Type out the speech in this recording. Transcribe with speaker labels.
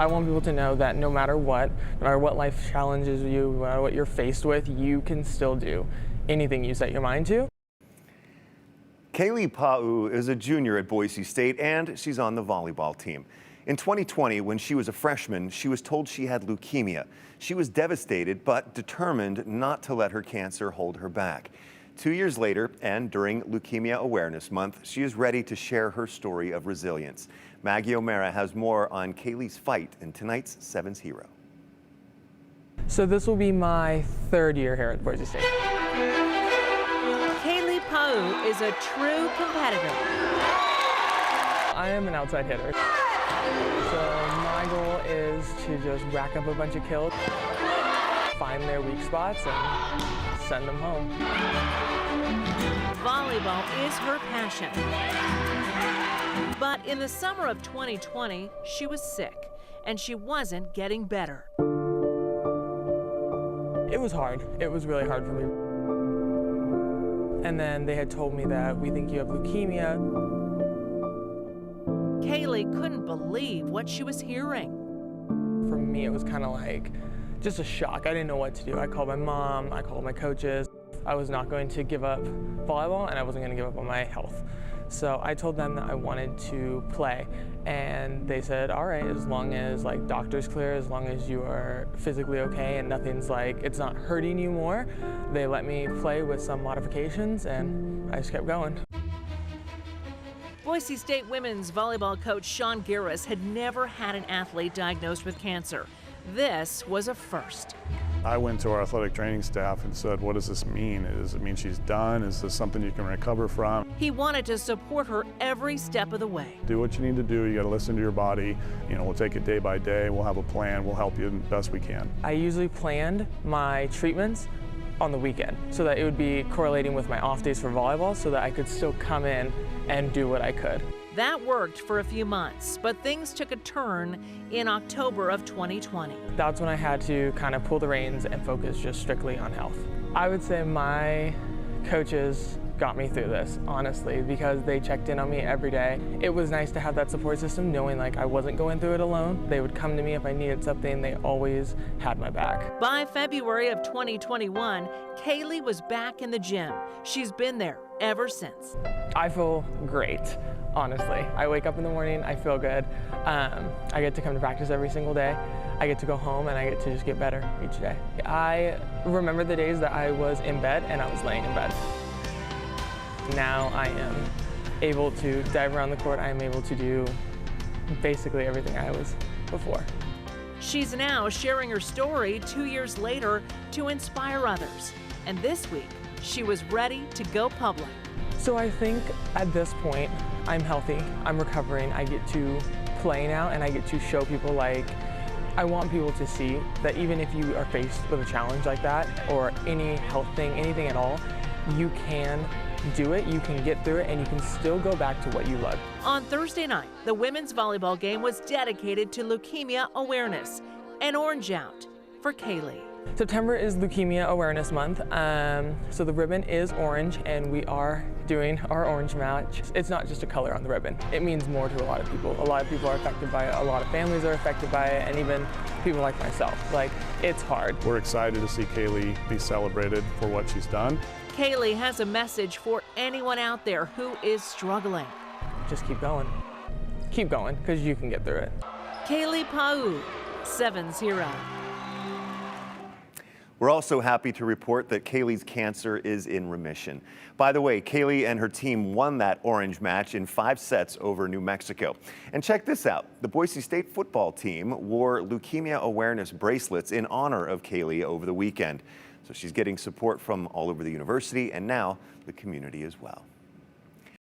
Speaker 1: I want people to know that no matter what life challenges you, no matter what you're faced with, you can still do anything you set your mind to.
Speaker 2: Kaylee Pa'u is a junior at Boise State, and she's on the volleyball team. In 2020, when she was a freshman, she was told she had leukemia. She was devastated, but determined not to let her cancer hold her back. 2 years later, and during Leukemia Awareness Month, she is ready to share her story of resilience. Maggie O'Mara has more on Kaylee's fight in tonight's Sevens Hero.
Speaker 1: So this will be my third year here at Boise State.
Speaker 3: Kaylee Pa'u is a true competitor.
Speaker 1: I am an outside hitter. So my goal is to just rack up a bunch of kills, find their weak spots, and send them home.
Speaker 3: Volleyball is her passion. But in the summer of 2020, she was sick, and she wasn't getting better.
Speaker 1: It was hard. It was really hard for me. And then they had told me that we think you have leukemia.
Speaker 3: Kaylee couldn't believe what she was hearing.
Speaker 1: For me, it was kind of like just a shock. I didn't know what to do. I called my mom, I called my coaches. I was not going to give up volleyball, and I wasn't going to give up on my health. So I told them that I wanted to play, and they said, all right, as long as like doctor's clear, as long as you are physically okay and nothing's like, it's not hurting you more. They let me play with some modifications, and I just kept going.
Speaker 3: Boise State women's volleyball coach Sean Garris had never had an athlete diagnosed with cancer. This was a first.
Speaker 4: I went to our athletic training staff and said, what does this mean? Does it mean she's done? Is this something you can recover from?
Speaker 3: He wanted to support her every step of the way.
Speaker 4: Do what you need to do. You got to listen to your body. We'll take it day by day. We'll have a plan. We'll help you the best we can.
Speaker 1: I usually planned my treatments on the weekend so that it would be correlating with my off days for volleyball so that I could still come in and do what I could.
Speaker 3: That worked for a few months, but things took a turn in October of 2020.
Speaker 1: That's when I had to kind of pull the reins and focus just strictly on health. I would say my coaches got me through this, honestly, because they checked in on me every day. It was nice to have that support system, knowing like I wasn't going through it alone. They would come to me if I needed something. They always had my back.
Speaker 3: By February of 2021, Kaylee was back in the gym. She's been there ever since.
Speaker 1: I feel great, honestly. I wake up in the morning, I feel good. I get to come to practice every single day. I get to go home and I get to just get better each day. I remember the days that I was in bed and I was laying in bed. Now I am able to dive around the court. I am able to do basically everything I was before.
Speaker 3: She's now sharing her story 2 years later to inspire others. And this week, she was ready to go public.
Speaker 1: So I think at this point, I'm healthy, I'm recovering, I get to play now, and I get to show people I want people to see that even if you are faced with a challenge like that, or any health thing, anything at all, you can do it, you can get through it, and you can still go back to what you love.
Speaker 3: On Thursday night, the women's volleyball game was dedicated to leukemia awareness. An orange out for Kaylee.
Speaker 1: September is Leukemia Awareness Month, so the ribbon is orange, and we are doing our orange match. It's not just a color on the ribbon. It means more to a lot of people. A lot of people are affected by it, a lot of families are affected by it, and even people like myself. It's hard.
Speaker 4: We're excited to see Kaylee be celebrated for what she's done.
Speaker 3: Kaylee has a message for anyone out there who is struggling.
Speaker 1: Just keep going. Keep going, because you can get through it.
Speaker 3: Kaylee Pa'u, Sevens Hero.
Speaker 2: We're also happy to report that Kaylee's cancer is in remission. By the way, Kaylee and her team won that orange match in 5 sets over New Mexico. And check this out. The Boise State football team wore leukemia awareness bracelets in honor of Kaylee over the weekend. So she's getting support from all over the university and now the community as well.